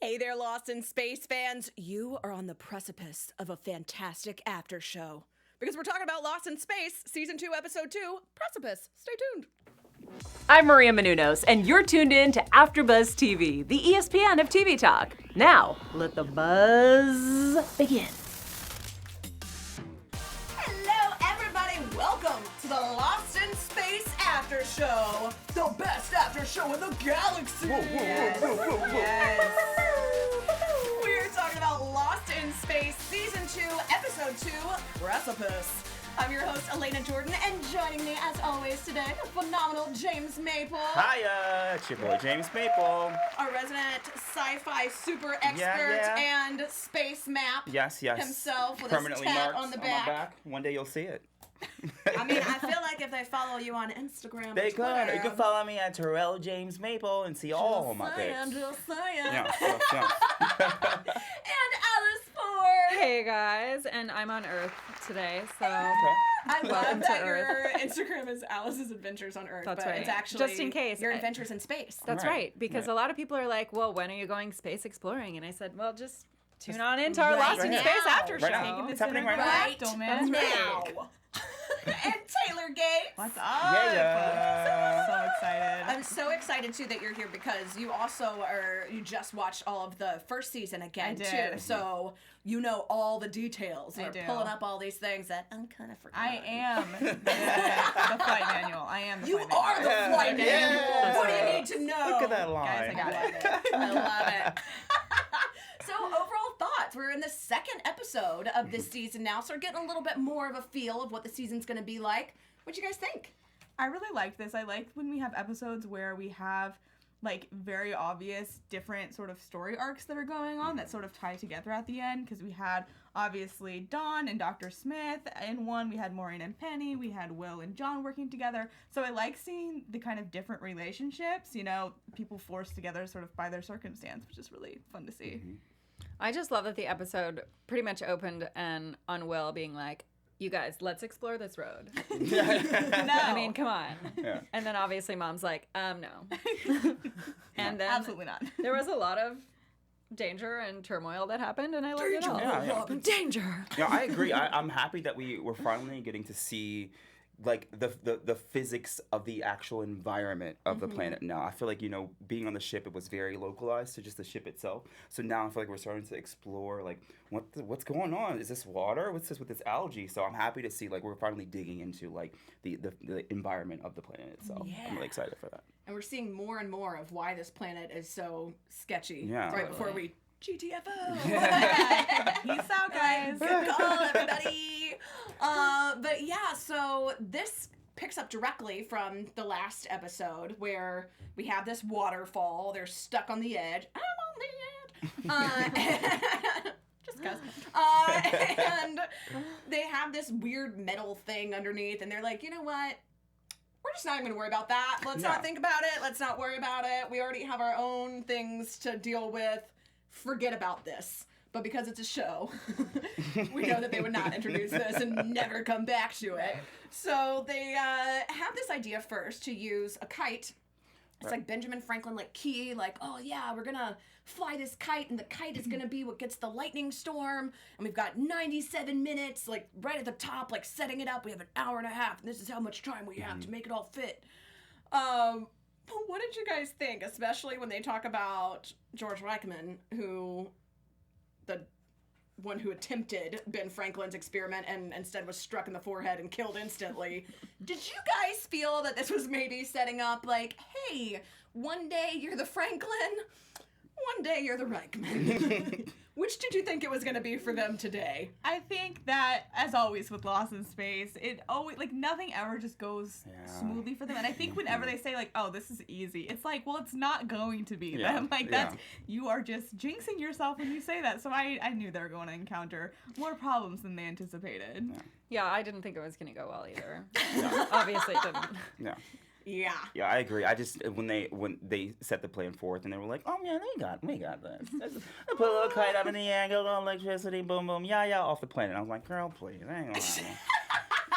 Hey there, Lost in Space fans. You are on the precipice of a fantastic after show. Because we're talking about Lost in Space, Season 2, Episode 2, Precipice. Stay tuned. I'm Maria Menounos, and you're tuned in to AfterBuzz TV, the ESPN of TV talk. Now, let the buzz begin. Hello, everybody. Welcome to the Lost in Space after show. The best after show in the galaxy. Yes. We're talking about Lost in Space, Season 2, Episode 2, Precipice. I'm your host, Alana Jordan, and joining me, as always today, the phenomenal James Maple. Hiya, it's your boy James Maple. Our resident sci-fi super expert and space map himself with permanently his tat marked on the my back. back. One day you'll see it. I mean, I feel like if they follow you on Instagram They or Twitter, could. You can follow me at Terrell James Maple and see all my pics. Just saying. Yeah. And Alice Ford. Hey guys, and I'm on Earth today, so I love Welcome that to your Instagram is Alice's Adventures on Earth, That's but right. it's actually Just in case. your adventures in space. that's Right, right. Because right. a lot of people are like, "Well, when are you going space exploring?" And I said, "Well, just tune on into our right Lost in now. Space after Right show." now. It's happening right now. Right That's now. And Taylor Gates. What's up? Yeah. So excited. I'm so excited too that you're here because you also you just watched all of the first season again I did. too. So you know all the details. I You're do. pulling up all these things that I'm kind of forgetting. I am the flight manual. I am the You flight are the manual. flight manual. Yeah. What do you need to know? Look at that line. Guys, I got I it. love it. I love it. So overall thoughts. We're in the second episode of this season now, so we're getting a little bit more of a feel of what the season's going to be like. What'd you guys think? I really like this. I like when we have episodes where we have like very obvious different sort of story arcs that are going on that sort of tie together at the end, because we had obviously Dawn and Dr. Smith in one, we had Maureen and Penny, we had Will and John working together. So I like seeing the kind of different relationships, you know, people forced together sort of by their circumstance, which is really fun to see. I just love that the episode pretty much opened and on Will being like, "You guys, let's explore this road." No. I mean, come on. Yeah. And then obviously Mom's like, no. And then Absolutely not. there was a lot of danger and turmoil that happened, and I loved it all. Yeah. Danger. Yeah, I agree. I'm happy that we're finally getting to see like the physics of the actual environment of the planet now. I feel like, you know, being on the ship, it was very localized to just the ship itself. So now I feel like we're starting to explore like what's going on? Is this water? What's this with this algae? So I'm happy to see like we're finally digging into like the environment of the planet itself. Yeah. I'm really excited for that. And we're seeing more and more of why this planet is so sketchy. Yeah. Right before we GTFO. Peace out, guys. Good call, everybody. But yeah, so this picks up directly from the last episode where we have this waterfall. They're stuck on the edge. I'm on the edge. Just cuz. And they have this weird metal thing underneath, and they're like, you know what? We're just not even going to worry about that. Let's not think about it. Let's not worry about it. We already have our own things to deal with. Forget about this. But because it's a show, we know that they would not introduce this and never come back to it. So they have this idea first to use a kite. It's like Benjamin Franklin, like key, like, oh yeah, we're gonna fly this kite, and the kite is gonna be what gets the lightning storm. And we've got 97 minutes, like right at the top, like setting it up. We have an hour and a half, and this is how much time we have to make it all fit. What did you guys think, especially when they talk about George Reichman, who the one who attempted Ben Franklin's experiment and instead was struck in the forehead and killed instantly? Did you guys feel that this was maybe setting up like, hey, one day you're the Franklin, one day you're the Reichman? Which did you think it was going to be for them today? I think that, as always with Lost in Space, it always, like, nothing ever just goes smoothly for them. And I think whenever they say, like, oh, this is easy, it's like, well, it's not going to be them. Like, that's, you are just jinxing yourself when you say that. So I knew they were going to encounter more problems than they anticipated. Yeah, I didn't think it was going to go well either. Obviously it didn't. Yeah. Yeah. Yeah, I agree. I just when they set the plan forth and they were like, oh man, we got this. They put a little kite up in the air, get a little electricity, boom boom, yeah, off the planet. I was like, girl, please, that ain't gonna happen.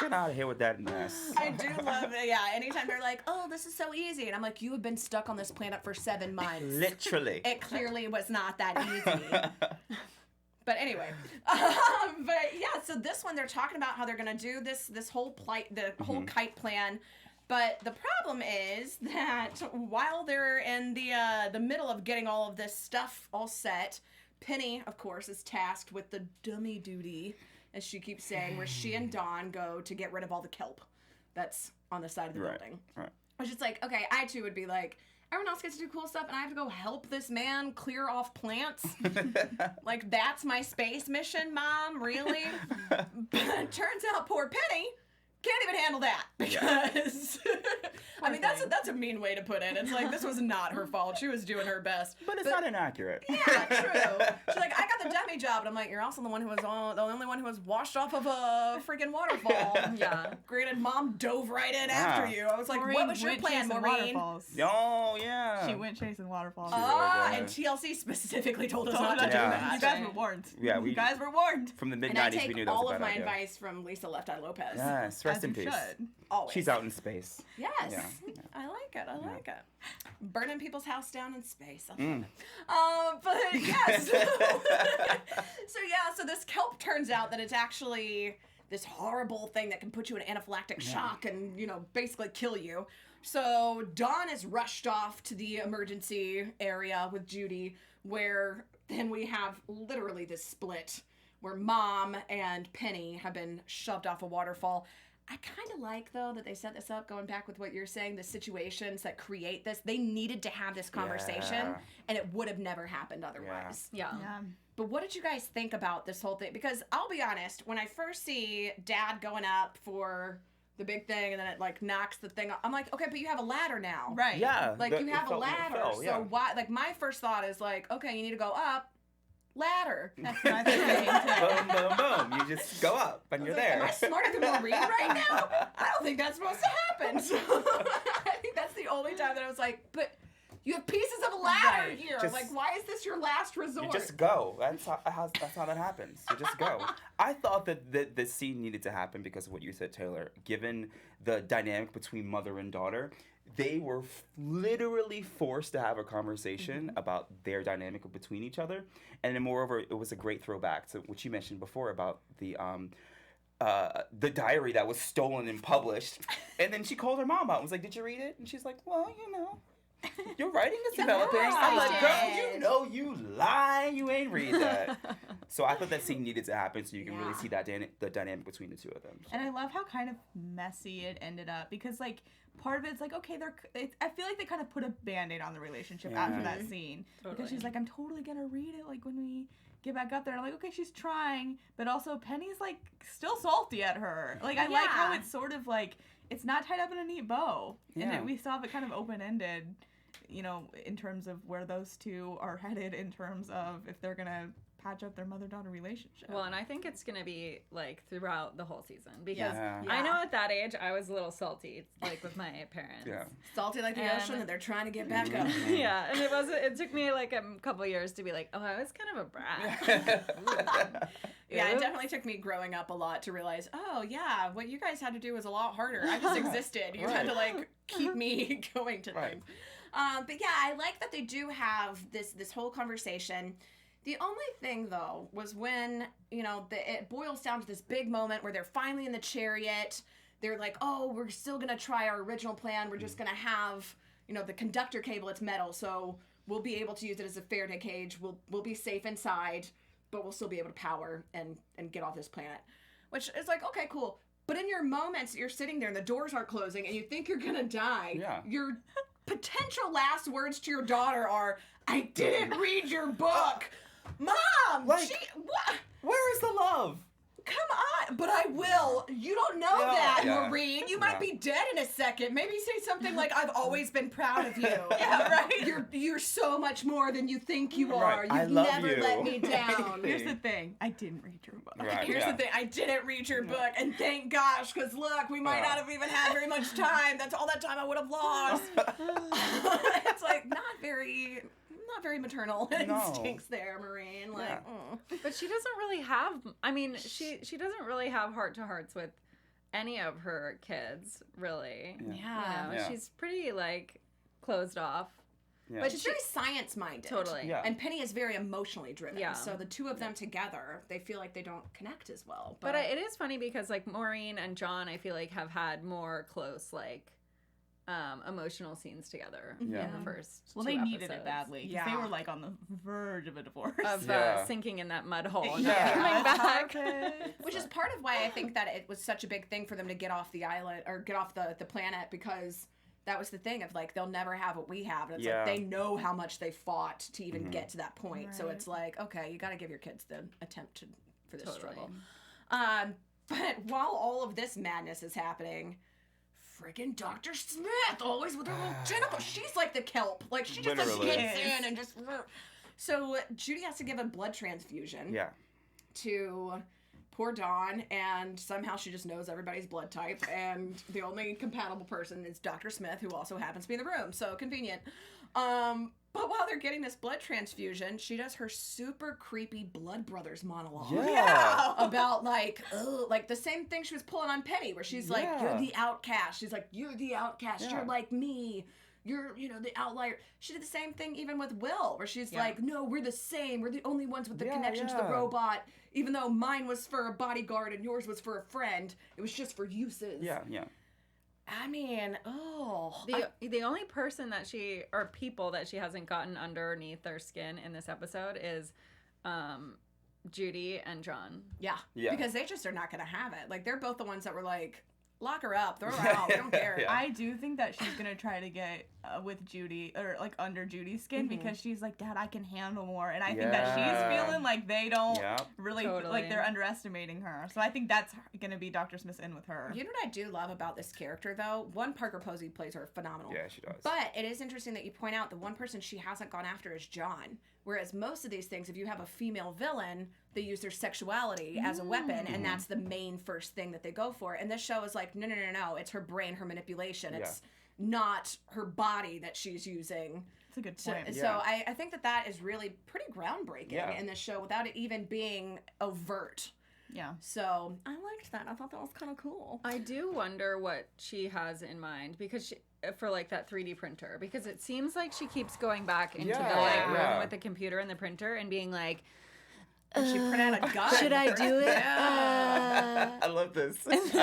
Get out of here with that mess. I do love it. Yeah, anytime they're like, oh, this is so easy. And I'm like, you have been stuck on this planet for 7 months. Literally. It clearly was not that easy. But anyway, but yeah, so this one they're talking about how they're gonna do this whole whole kite plan, but the problem is that while they're in the middle of getting all of this stuff all set, Penny, of course, is tasked with the dummy duty, as she keeps saying, where she and Dawn go to get rid of all the kelp that's on the side of the building. Right. Which is like, okay, I too would be like, everyone else gets to do cool stuff, and I have to go help this man clear off plants? Like, that's my space mission, Mom? Really? But it turns out poor Penny can't even handle that, because I mean that's a mean way to put it. It's like, this was not her fault. She was doing her best. But it's not inaccurate. Yeah, true. She's like, I got the dummy job, and I'm like, you're also the only one who was washed off of a freaking waterfall. Yeah. Granted, Mom dove right in after you. I was like, what was your plan, Maureen? Waterfalls. Oh, yeah. She went chasing waterfalls. And TLC specifically told us not to do that. You guys were warned. Yeah, you guys were warned. From the And I mid-90s, we take knew that all was a of bad my idea. advice from Lisa Left Eye Lopez. Yes, rest As in you peace. should. Always. She's out in space. Yes. Yeah. I like it. I like it. Burning people's house down in space. I Mm. love it. But yes. So this kelp turns out that it's actually this horrible thing that can put you in anaphylactic shock and, basically kill you. So Dawn is rushed off to the emergency area with Judy, where then we have literally this split where Mom and Penny have been shoved off a waterfall. I kind of like, though, that they set this up, going back with what you're saying, the situations that create this. They needed to have this conversation, Yeah. and it would have never happened otherwise. Yeah. Yeah. But what did you guys think about this whole thing? Because I'll be honest, when I first see Dad going up for the big thing, and then it, knocks the thing off, I'm like, okay, but you have a ladder now. Right. Yeah. You have a ladder, Fell, yeah. so why? My first thought is okay, you need to go up, ladder. That's my thinking too. Boom, boom, boom. You just go up, and you're there. Am I smarter than Maureen right now? I don't think that's supposed to happen. So I think that's the only time that I was like, but you have pieces of a ladder Right. here. Just- Why is this your last resort? You just go. That's how that happens. You just go. I thought that the scene needed to happen because of what you said, Taylor. Given the dynamic between mother and daughter, they were literally forced to have a conversation about their dynamic between each other. And then moreover, it was a great throwback to what you mentioned before about the diary that was stolen and published. And then she called her mom out and was like, did you read it? And she's like, well, your writing is developing. I'm like, girl, you lie. You ain't read that. So I thought that scene needed to happen so you can really see that the dynamic between the two of them. And I love how kind of messy it ended up, because part of it's okay, I feel like they kind of put a band-aid on the relationship after that scene. Because she's like, I'm totally gonna read it when we get back up there. And I'm like, okay, she's trying, but also Penny's still salty at her. I like how it's sort of it's not tied up in a neat bow. Yeah. And we saw it kind of open-ended, in terms of where those two are headed, in terms of if they're gonna patch up their mother-daughter relationship. Well, and I think it's gonna be throughout the whole season, because Yeah. I know at that age I was a little salty, with my parents. Yeah. salty like the And- ocean, and they're trying to get back up. Yeah, and it took me a couple years to be like, oh, I was kind of a brat. Yeah, it definitely took me growing up a lot to realize, oh yeah, what you guys had to do was a lot harder. I just existed. You had to keep me going to Right. things. But yeah, I like that they do have this whole conversation. The only thing though was when it boils down to this big moment where they're finally in the chariot. They're like, oh, we're still gonna try our original plan. We're just gonna have the conductor cable. It's metal, so we'll be able to use it as a Faraday cage. We'll be safe inside, but we'll still be able to power and get off this planet. Which is okay, cool. But in your moments, you're sitting there and the doors aren't closing and you think you're gonna die. Yeah. Your potential last words to your daughter are, I didn't read your book. Mom! What? Where is the love? Come on, but I will. You don't know that, Yeah. Maureen. You might be dead in a second. Maybe say something like, I've always been proud of you. Yeah, right. You're so much more than you think you are. Right. I You've love never you. let me down. Here's the thing. I didn't read your book. Right, Here's yeah. the thing. I didn't read your book, and thank gosh, because look, we might not have even had very much time. That's all that time I would have lost. It's not very maternal instincts there, Maureen. Yeah. But she doesn't really have. I mean, she doesn't really have heart-to-hearts with any of her kids, really. Yeah. You know, she's pretty, like, closed off. Yeah. But she's very science-minded. Totally. Yeah. And Penny is very emotionally driven. Yeah. So the two of them together, they feel like they don't connect as well. But it is funny because, like, Maureen and John, I feel like, have had more close, like, emotional scenes together in the first Well, two they needed episodes. it badly. 'Cause Yeah. they were like on the verge of a divorce. Of sinking in that mud hole and Yeah. coming back. Which is part of why I think that it was such a big thing for them to get off the island or get off the planet, because that was the thing of like they'll never have what we have. And it's like they know how much they fought to even get to that point. So it's like, okay, you got to give your kids the attempt for this struggle. But while all of this madness is happening, friggin' Dr. Smith, always with her little tentacle. She's like the kelp. Like, she just Literally. gets in and just... So, Judy has to give a blood transfusion to poor Dawn, and somehow she just knows everybody's blood type, and the only compatible person is Dr. Smith, who also happens to be in the room. So, convenient. But while they're getting this blood transfusion, she does her super creepy Blood Brothers monologue. Yeah. About like, ugh, like the same thing she was pulling on Penny, where she's like, you're the outcast. She's like, you're the outcast. You're like me. You're, you know, the outlier. She did the same thing even with Will, where she's like, no, we're the same. We're the only ones with the connection to the robot. Even though mine was for a bodyguard and yours was for a friend, it was just for uses. Yeah. I mean, The only person that she, or people that she hasn't gotten underneath their skin in this episode is Judy and John. Yeah. Yeah. Because they just are not going to have it. Like, they're both the ones that were like, lock her up, throw her out, we don't care. I do think that she's gonna try to get with Judy, or like under Judy's skin, because she's like, Dad, I can handle more, and I think that she's feeling like they don't really like they're underestimating her. So I think that's gonna be Dr. Smith's in with her. You know what I do love about this character, though? One, Parker Posey plays her phenomenal. Yeah, she does. But it is interesting that you point out the one person she hasn't gone after is John. Whereas most of these things, if you have a female villain, they use their sexuality as a weapon, and that's the main first thing that they go for. And this show is like, no. It's her brain, her manipulation. It's not her body that she's using. That's a good point. So I think that is really pretty groundbreaking in this show without it even being overt. Yeah. So I liked that. I thought that was kind of cool. I do wonder what she has in mind, because for like that 3D printer, because it seems like she keeps going back into the like room with the computer and the printer and being like, she print out a gun. should I do it? I love this. Is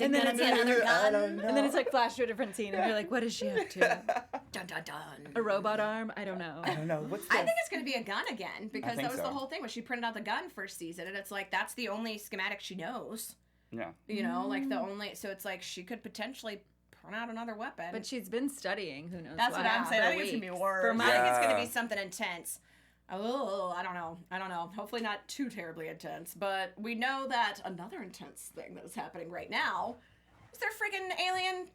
it gonna be another gun? And then it's like flash to a different scene, and you're like, what does she have to? Dun dun dun. A robot arm? I don't know. I don't know. What's I think it's going to be a gun again, because that was the so. whole thing when she printed out the gun first season, and it's like that's the only schematic she knows. Yeah. You know, like the only, so it's like she could potentially print out another weapon. But she's been studying, who knows That's what I'm saying. I think it's gonna be worse. I think it's going to be something intense. Oh, I don't know. Hopefully not too terribly intense, but we know that another intense thing that is happening right now is their friggin' alien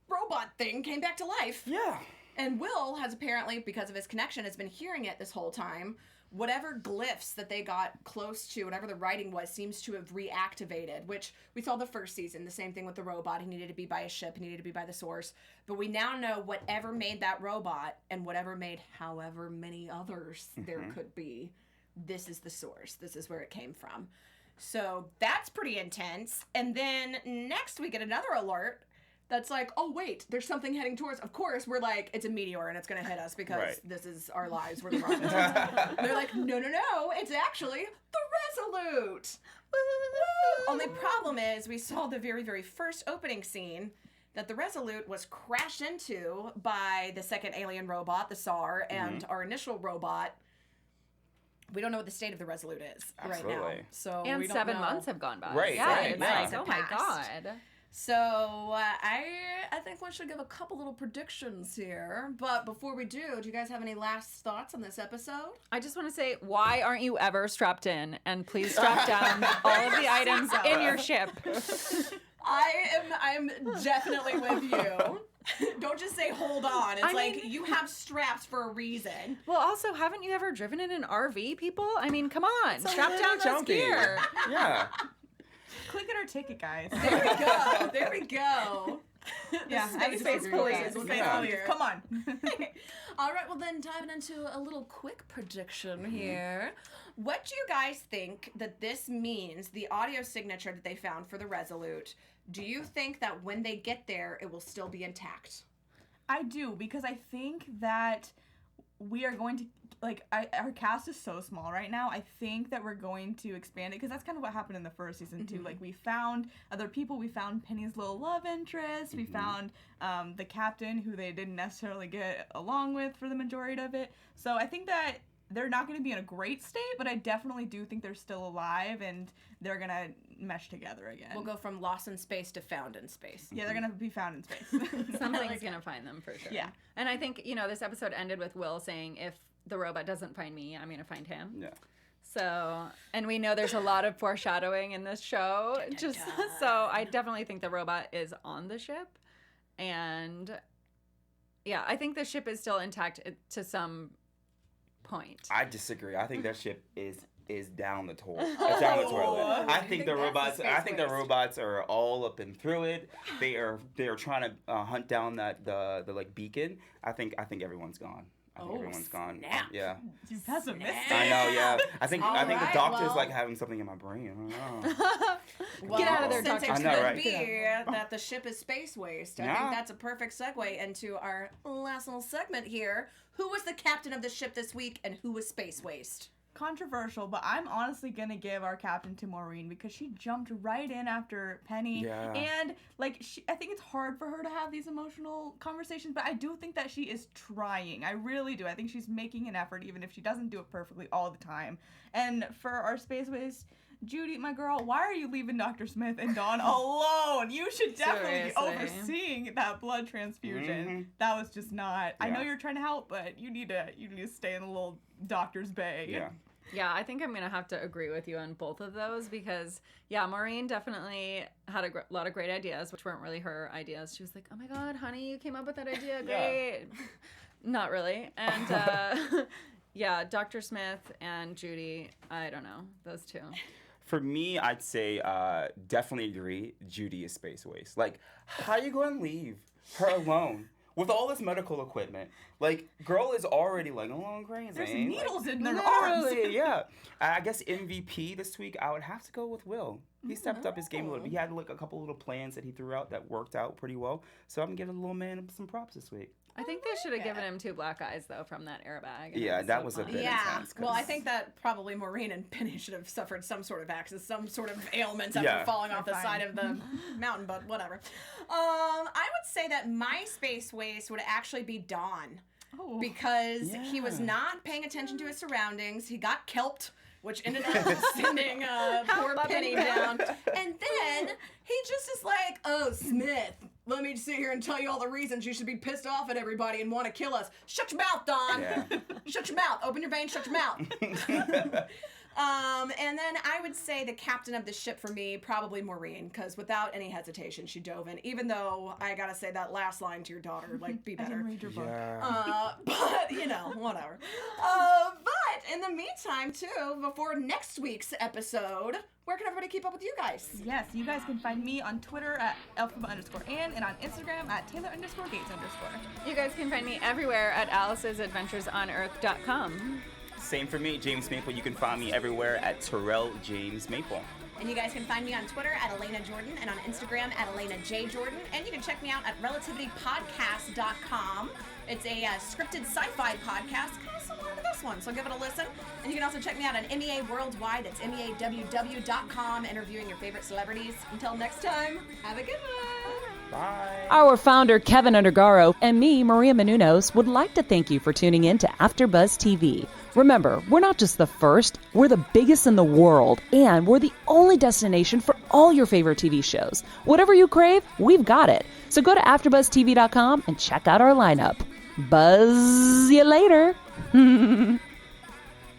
robot thing came back to life. Yeah. And Will has apparently, because of his connection, has been hearing it this whole time. Whatever glyphs that they got close to, whatever the writing was, seems to have reactivated, which we saw the first season. The same thing with the robot. He needed to be by a ship. He needed to be by the source. But we now know whatever made that robot and whatever made however many others there could be, this is the source. This is where it came from. So that's pretty intense. And then next we get another alert that's like, oh, wait, there's something heading towards. Of course, we're like, it's a meteor and it's going to hit us because this is our lives. We're the Robinsons. They're like, no, it's actually the Resolute. Only problem is we saw the very, very first opening scene that the Resolute was crashed into by the second alien robot, the SAR, and our initial robot. We don't know what the state of the Resolute is right now. So and we don't 7 know. months have gone by. Right, It's yeah. like, oh my God. So I think we should give a couple little predictions here. But before we do you guys have any last thoughts on this episode? I just want to say, why aren't you ever strapped in? And please strap down all of the items in your ship. I'm definitely with you. Don't just say hold on. It's like you have straps for a reason. Well, also, haven't you ever driven in an RV, people? I mean, come on. Strap down those jumpy. gear. Yeah. Click at our ticket, guys. There we go. Yeah, Space I Space disagree with Police. that. We'll Space get out Police. here. Come on. All right, well then diving into a little quick prediction here. What do you guys think that this means, the audio signature that they found for the Resolute? Do you think that when they get there, it will still be intact? I do, because I think that we are going to, our cast is so small right now. I think that we're going to expand it, because that's kind of what happened in the first season too. Like, we found other people. We found Penny's little love interest. We found the captain, who they didn't necessarily get along with for the majority of it. So I think that they're not going to be in a great state, but I definitely do think they're still alive, and they're going to mesh together again. We'll go from lost in space to found in space. Yeah, they're going to be found in space. Something's gonna find them for sure. Yeah. And I think, this episode ended with Will saying, if the robot doesn't find me, I'm gonna find him. Yeah. So, and we know there's a lot of foreshadowing in this show. So I definitely think the robot is on the ship. And yeah, I think the ship is still intact to some point. I disagree. I think that ship is down the toilet. It's down the toilet. I think the robots. I think the robots are all up and through it. They are trying to hunt down the like beacon. I think everyone's gone. I think everyone's gone. Snap. Yeah. You're pessimistic. I know. Yeah. I think the right, doctor's well. like having something in my brain. I don't know. Well, Get out of there, since Doctor. it I know, could right? be that the ship is space waste, I Yeah. think that's a perfect segue into our last little segment here. Who was the captain of the ship this week, and who was space waste? Controversial, but I'm honestly gonna give our captain to Maureen, because she jumped right in after Penny. Yeah. And I think it's hard for her to have these emotional conversations, but I do think that she is trying. I really do. I think she's making an effort, even if she doesn't do it perfectly all the time. And for our space waste, Judy, my girl, why are you leaving Dr. Smith and Dawn alone? You should definitely be Seriously. overseeing that blood transfusion. Mhm. That was just not. I know Yeah. you're trying to help, but you need to stay in the little doctor's bay. Yeah. Yeah, I think I'm going to have to agree with you on both of those because, yeah, Maureen definitely had a lot of great ideas, which weren't really her ideas. She was like, oh my God, honey, you came up with that idea. Great. Not really. And, yeah, Dr. Smith and Judy, I don't know, those two. For me, I'd say definitely agree. Judy is space waste. Like, how you going to leave her alone with all this medical equipment? Like, girl is already like, oh, I'm crazy. There's needles in their literally, arms. Yeah. I guess MVP this week, I would have to go with Will. He stepped up his game a little bit. He had like a couple little plans that he threw out that worked out pretty well. So I'm giving the little man some props this week. I think they should have given him 2 black eyes, though, from that airbag. and Yeah, it that so was a funny. bit Yeah, intense, 'cause- well, I think that probably Maureen and Penny should have suffered some sort of accident, some sort of ailments after Yeah. falling off the They're side fine. of the mountain, but whatever. I would say that my space waste would actually be Dawn, Oh. because he was Yeah. not paying attention to his surroundings. He got kelped, which ended up sending poor Help, Penny Penny. down. And then he just is like, oh, Smith, let me sit here and tell you all the reasons you should be pissed off at everybody and want to kill us. Shut your mouth, Don. Yeah. Shut your mouth. Open your veins, shut your mouth. And then I would say the captain of the ship for me, probably Maureen, because without any hesitation, she dove in. Even though I gotta say that last line to your daughter, like, be I better. didn't read your book. Yeah. But, whatever. But in the meantime, too, before next week's episode, where can everybody keep up with you guys? Yes, you guys can find me on Twitter at @Elphaba_Ann and on Instagram at Taylor_Gates_. You guys can find me everywhere at Alice'sAdventuresOnEarth.com. Same for me, James Maple. You can find me everywhere at Terrell James Maple. And you guys can find me on Twitter at Elena Jordan and on Instagram at Elena J. Jordan. And you can check me out at relativitypodcast.com. It's a scripted sci-fi podcast, kind of similar to this one, so give it a listen. And you can also check me out on MEA Worldwide. It's MEAWW.com, interviewing your favorite celebrities. Until next time, have a good one. Bye. Our founder, Keven Undergaro, and me, Maria Menounos, would like to thank you for tuning in to AfterBuzz TV. Remember, we're not just the first, we're the biggest in the world, and we're the only destination for all your favorite TV shows. Whatever you crave, we've got it. So go to AfterBuzzTV.com and check out our lineup. Buzz you later. The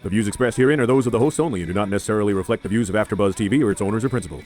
views expressed herein are those of the hosts only and do not necessarily reflect the views of AfterBuzz TV or its owners or principals.